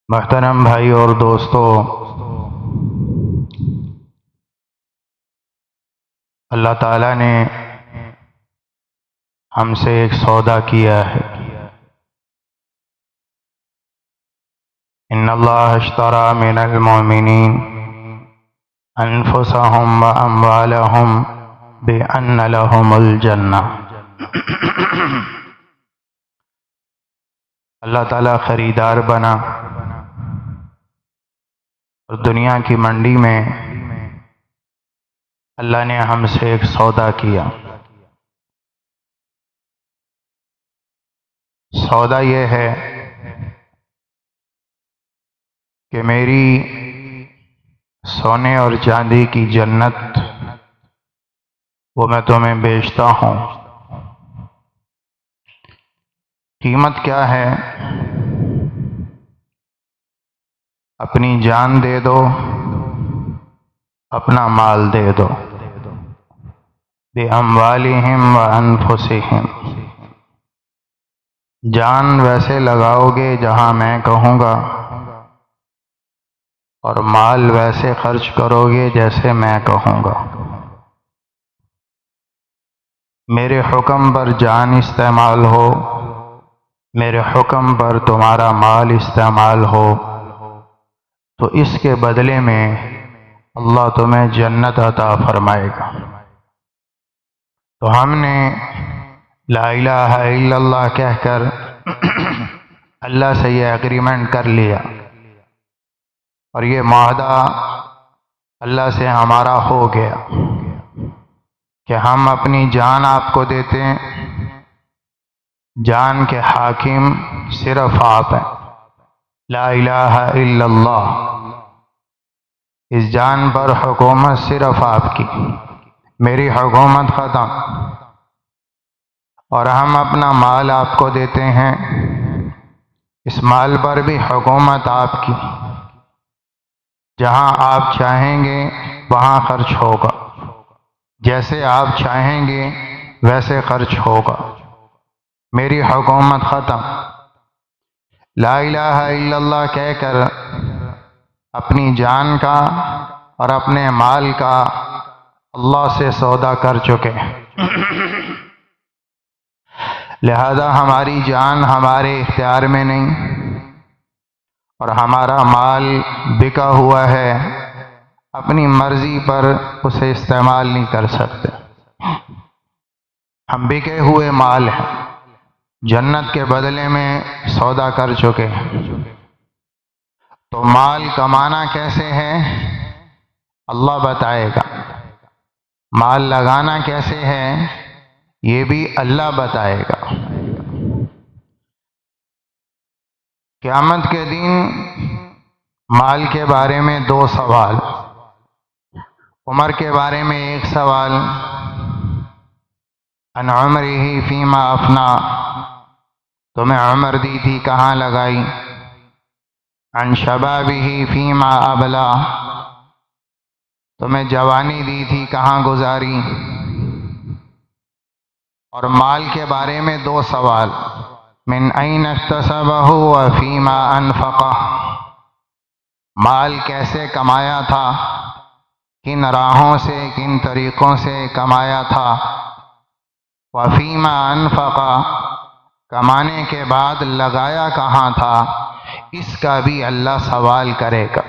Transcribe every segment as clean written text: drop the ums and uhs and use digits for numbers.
محترم بھائی اور دوستو، اللہ تعالیٰ نے ہم سے ایک سودا کیا ہے۔ ان اللہ اشترى من المؤمنین انفسهم واموالهم بان لهم الجنہ۔ اللہ تعالیٰ خریدار بنا اور دنیا کی منڈی میں اللہ نے ہم سے ایک سودا کیا۔ سودا یہ ہے کہ میری سونے اور چاندی کی جنت وہ میں تمہیں بیچتا ہوں۔ قیمت کیا ہے؟ اپنی جان دے دو، اپنا مال دے دو۔ بِأَمْوَالِهِمْ وَأَنفُسِهِمْ۔ جان ویسے لگاؤ گے جہاں میں کہوں گا، اور مال ویسے خرچ کرو گے جیسے میں کہوں گا۔ میرے حکم پر جان استعمال ہو، میرے حکم پر تمہارا مال استعمال ہو، تو اس کے بدلے میں اللہ تمہیں جنت عطا فرمائے گا۔ تو ہم نے لا الہ الا اللہ کہہ کر اللہ سے یہ ایگریمنٹ کر لیا، اور یہ معاہدہ اللہ سے ہمارا ہو گیا کہ ہم اپنی جان آپ کو دیتے ہیں۔ جان کے حاکم صرف آپ ہیں، لا الہ الا اللہ۔ اس جان پر حکومت صرف آپ کی، میری حکومت ختم۔ اور ہم اپنا مال آپ کو دیتے ہیں، اس مال پر بھی حکومت آپ کی۔ جہاں آپ چاہیں گے وہاں خرچ ہوگا، جیسے آپ چاہیں گے ویسے خرچ ہوگا۔ میری حکومت ختم۔ لا الہ الا اللہ کہہ کر اپنی جان کا اور اپنے مال کا اللہ سے سودا کر چکے، لہذا ہماری جان ہمارے اختیار میں نہیں، اور ہمارا مال بکا ہوا ہے، اپنی مرضی پر اسے استعمال نہیں کر سکتے۔ ہم بکے ہوئے مال ہیں، جنت کے بدلے میں سودا کر چکے۔ تو مال کمانا کیسے ہے اللہ بتائے گا، مال لگانا کیسے ہے یہ بھی اللہ بتائے گا۔ قیامت کے دن مال کے بارے میں دو سوال، عمر کے بارے میں ایک سوال، عن عمرہ فیما افنا، تمہیں عمر دی تھی کہاں لگائی؟ عن شبابہ فیما ابلا، تمہیں جوانی دی تھی کہاں گزاری؟ اور مال کے بارے میں دو سوال، من این اکتسبہ وفیما انفقہ، مال کیسے کمایا تھا، کن راہوں سے کن طریقوں سے کمایا تھا، وفیما انفقہ، کمانے کے بعد لگایا کہاں تھا، اس کا بھی اللہ سوال کرے گا۔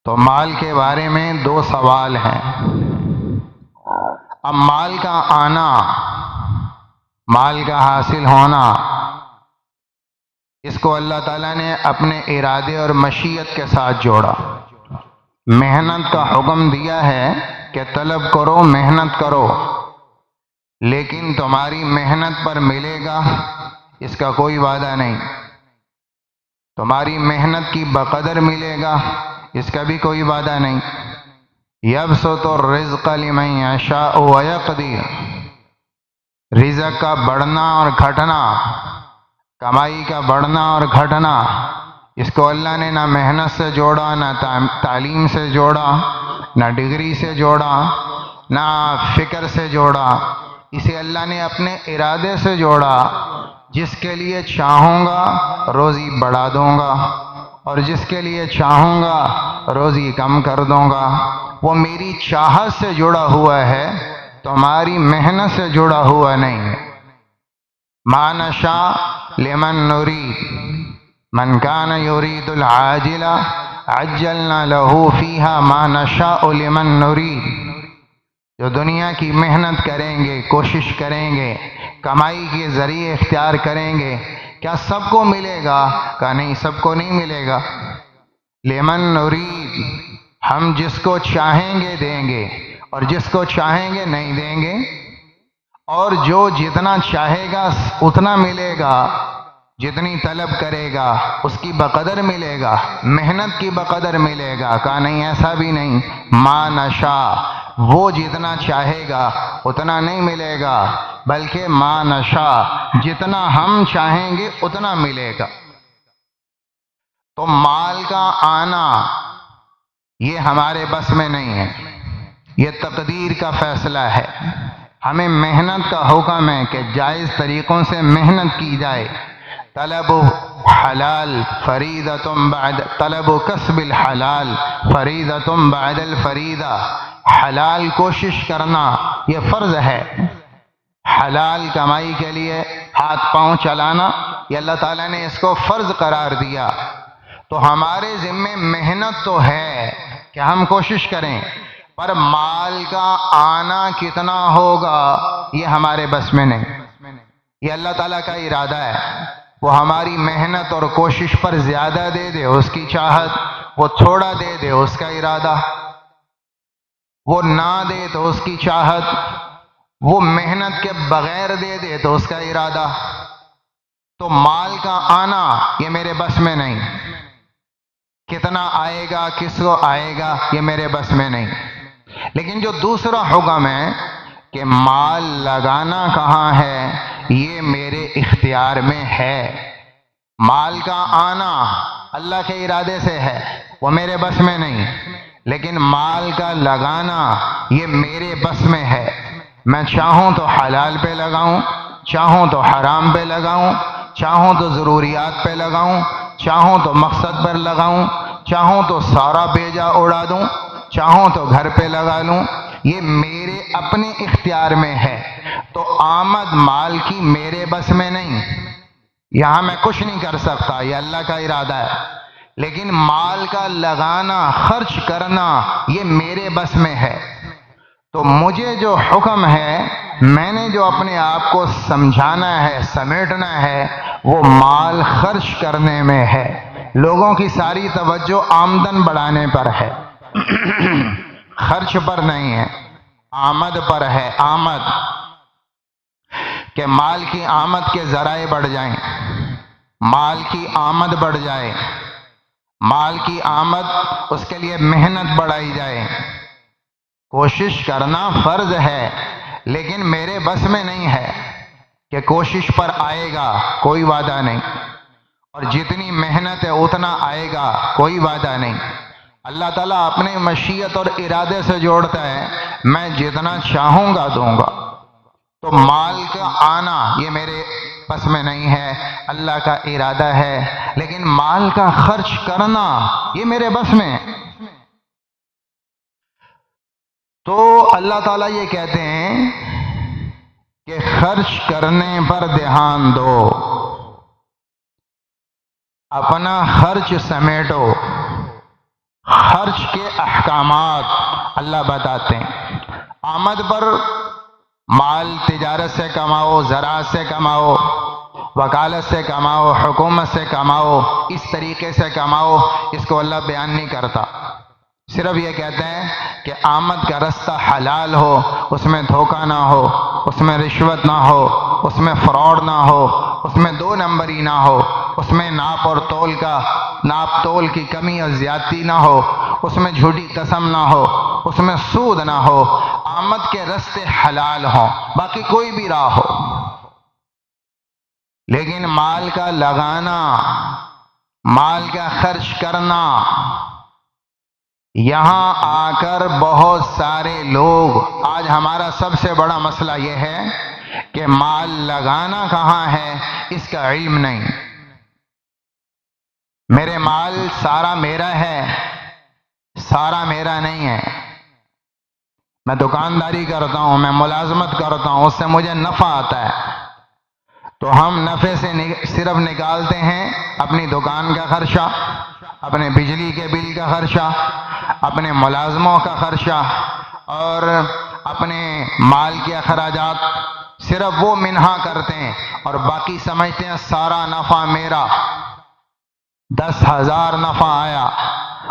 تو مال کے بارے میں دو سوال ہیں۔ اب مال کا آنا، مال کا حاصل ہونا، اس کو اللہ تعالیٰ نے اپنے ارادے اور مشیت کے ساتھ جوڑا۔ محنت کا حکم دیا ہے کہ طلب کرو، محنت کرو، لیکن تمہاری محنت پر ملے گا اس کا کوئی وعدہ نہیں، تمہاری محنت کی بقدر ملے گا اس کا بھی کوئی وعدہ نہیں۔ یبسط الرزق لمن یشاء ویقدر، رزق کا بڑھنا اور گھٹنا، کمائی کا بڑھنا اور گھٹنا، اس کو اللہ نے نہ محنت سے جوڑا، نہ تعلیم سے جوڑا، نہ ڈگری سے جوڑا، نہ فکر سے جوڑا، اسے اللہ نے اپنے ارادے سے جوڑا، جس کے لیے چاہوں گا روزی بڑھا دوں گا اور جس کے لیے چاہوں گا روزی کم کر دوں گا۔ وہ میری چاہت سے جڑا ہوا ہے، تمہاری محنت سے جڑا ہوا نہیں ہے۔ ما نشاء لمن نريد من كان يريد العاجلة عجلنا له فيها ما نشاء لمن نريد۔ جو دنیا کی محنت کریں گے، کوشش کریں گے، کمائی کے ذریعے اختیار کریں گے، کیا سب کو ملے گا؟ کہ نہیں، سب کو نہیں ملے گا۔ لمن نريد، ہم جس کو چاہیں گے دیں گے اور جس کو چاہیں گے نہیں دیں گے، اور جو جتنا چاہے گا اتنا ملے گا، جتنی طلب کرے گا اس کی بقدر ملے گا، محنت کی بقدر ملے گا۔ کہا نہیں، ایسا بھی نہیں۔ ما نشاء، وہ جتنا چاہے گا اتنا نہیں ملے گا، بلکہ ما نشاء، جتنا ہم چاہیں گے اتنا ملے گا۔ تو مال کا آنا یہ ہمارے بس میں نہیں ہے، یہ تقدیر کا فیصلہ ہے۔ ہمیں محنت کا حکم ہے کہ جائز طریقوں سے محنت کی جائے۔ طلب حلال فریضۃ بعد طلب کسب الحلال فریضۃ بعد الفریضہ، حلال کوشش کرنا یہ فرض ہے۔ حلال کمائی کے لیے ہاتھ پاؤں چلانا یہ اللہ تعالیٰ نے اس کو فرض قرار دیا۔ تو ہمارے ذمے محنت تو ہے کہ ہم کوشش کریں، پر مال کا آنا کتنا ہوگا یہ ہمارے بس میں نہیں، یہ اللہ تعالیٰ کا ارادہ ہے۔ وہ ہماری محنت اور کوشش پر زیادہ دے دے اس کی چاہت، وہ تھوڑا دے دے اس کا ارادہ، وہ نہ دے تو اس کی چاہت، وہ محنت کے بغیر دے دے تو اس کا ارادہ۔ تو مال کا آنا یہ میرے بس میں نہیں، کتنا آئے گا، کس کو آئے گا، یہ میرے بس میں نہیں۔ لیکن جو دوسرا حکم ہے کہ مال لگانا کہاں ہے، یہ میرے اختیار میں ہے۔ مال کا آنا اللہ کے ارادے سے ہے، وہ میرے بس میں نہیں، لیکن مال کا لگانا یہ میرے بس میں ہے۔ میں چاہوں تو حلال پہ لگاؤں، چاہوں تو حرام پہ لگاؤں، چاہوں تو ضروریات پہ لگاؤں، چاہوں تو مقصد پر لگاؤں، چاہوں تو سارا بیجا اڑا دوں، چاہوں تو گھر پہ لگا لوں، یہ میرے اپنے اختیار میں ہے۔ تو آمد مال کی میرے بس میں نہیں، یہاں میں کچھ نہیں کر سکتا، یہ اللہ کا ارادہ ہے۔ لیکن مال کا لگانا، خرچ کرنا یہ میرے بس میں ہے۔ تو مجھے جو حکم ہے، میں نے جو اپنے آپ کو سمجھانا ہے، سمیٹنا ہے، وہ مال خرچ کرنے میں ہے۔ لوگوں کی ساری توجہ آمدن بڑھانے پر ہے، خرچ پر نہیں ہے، آمد پر ہے۔ آمد کہ مال کی آمد کے ذرائع بڑھ جائیں، مال کی آمد بڑھ جائے، مال کی آمد اس کے لیے محنت بڑھائی جائے۔ کوشش کرنا فرض ہے، لیکن میرے بس میں نہیں ہے کہ کوشش پر آئے گا، کوئی وعدہ نہیں، اور جتنی محنت ہے اتنا آئے گا، کوئی وعدہ نہیں۔ اللہ تعالیٰ اپنے مشیت اور ارادے سے جوڑتا ہے، میں جتنا چاہوں گا دوں گا۔ تو مال کا آنا یہ میرے بس میں نہیں ہے، اللہ کا ارادہ ہے، لیکن مال کا خرچ کرنا یہ میرے بس میں ہے۔ تو اللہ تعالیٰ یہ کہتے ہیں کہ خرچ کرنے پر دھیان دو، اپنا خرچ سمیٹو۔ خرچ کے احکامات اللہ بتاتے ہیں۔ آمد پر مال تجارت سے کماؤ، زراعت سے کماؤ، وکالت سے کماؤ، حکومت سے کماؤ، اس طریقے سے کماؤ، اس کو اللہ بیان نہیں کرتا۔ صرف یہ کہتے ہیں کہ آمد کا رستہ حلال ہو، اس میں دھوکہ نہ ہو، اس میں رشوت نہ ہو، اس میں فراڈ نہ ہو، اس میں دو نمبری نہ ہو، اس میں ناپ تول کی کمی اور زیادتی نہ ہو، اس میں جھوٹی قسم نہ ہو، اس میں سود نہ ہو۔ آمد کے رستے حلال ہوں، باقی کوئی بھی راہ ہو۔ لیکن مال کا لگانا، مال کا خرچ کرنا یہاں آ کر بہت سارے لوگ، آج ہمارا سب سے بڑا مسئلہ یہ ہے کہ مال لگانا کہاں ہے اس کا علم نہیں۔ میرے مال سارا میرا ہے، سارا میرا نہیں ہے۔ میں دکانداری کرتا ہوں، میں ملازمت کرتا ہوں، اس سے مجھے نفع آتا ہے، تو ہم نفع سے صرف نکالتے ہیں اپنی دکان کا خرچہ، اپنے بجلی کے بل کا خرچہ، اپنے ملازموں کا خرچہ اور اپنے مال کے اخراجات، صرف وہ منہا کرتے ہیں اور باقی سمجھتے ہیں سارا نفع میرا۔ 10,000 نفع آیا،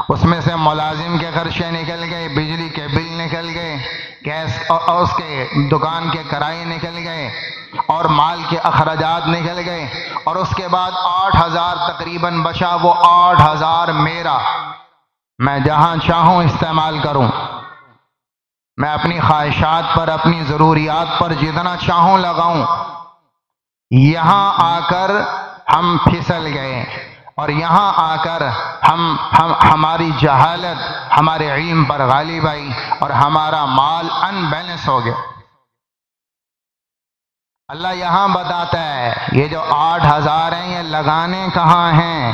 اس میں سے ملازم کے خرچے نکل گئے، بجلی کے بل نکل گئے، گیس اور اس کے دکان کے کرائے نکل گئے اور مال کے اخراجات نکل گئے، اور اس کے بعد 8,000 تقریباً بچا، وہ 8,000 میرا، میں جہاں چاہوں استعمال کروں، میں اپنی خواہشات پر، اپنی ضروریات پر جتنا چاہوں لگاؤں۔ یہاں آ کر ہم پھسل گئے اور یہاں آ کر ہماری جہالت ہمارے علم پر غالب آئی اور ہمارا مال ان بیلنس ہو گیا۔ اللہ یہاں بتاتا ہے یہ جو 8,000 ہیں یہ لگانے کہاں ہیں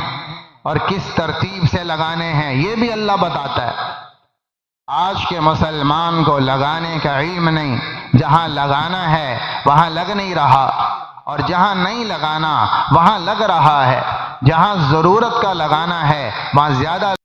اور کس ترتیب سے لگانے ہیں، یہ بھی اللہ بتاتا ہے۔ آج کے مسلمان کو لگانے کا علم نہیں، جہاں لگانا ہے وہاں لگ نہیں رہا، اور جہاں نہیں لگانا وہاں لگ رہا ہے، جہاں ضرورت کا لگانا ہے وہاں زیادہ